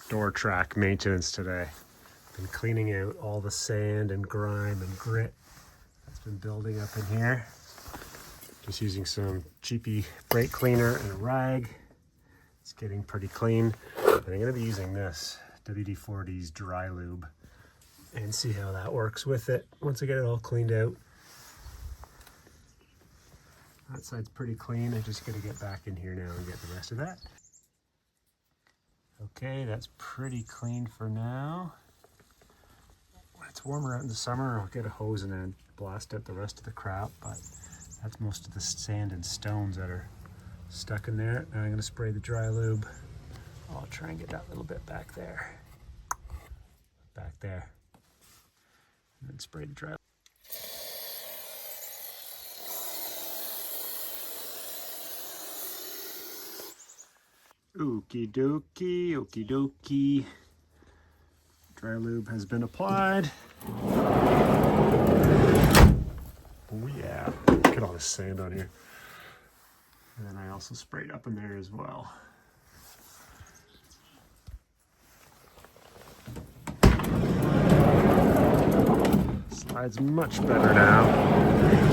door track maintenance today. Been cleaning out all the sand and grime and grit that's been building up in here. Just using some cheapy brake cleaner and a rag. It's getting pretty clean. And I'm gonna be using this WD-40's dry lube and see how that works with it once I get it all cleaned out. That side's pretty clean. I just gotta get back in here now and get the rest of that. Okay, that's pretty clean for now. When it's warmer out in the summer, I'll get a hose and then blast out the rest of the crap, but that's most of the sand and stones that are stuck in there. Now I'm gonna spray the dry lube. I'll try and get that little bit back there. Back there. And then spray the dry lube. Okie dokie, okie dokie. Dry lube has been applied. Oh yeah, look at all this sand on here. And then I also sprayed up in there as well. Slide's much better now.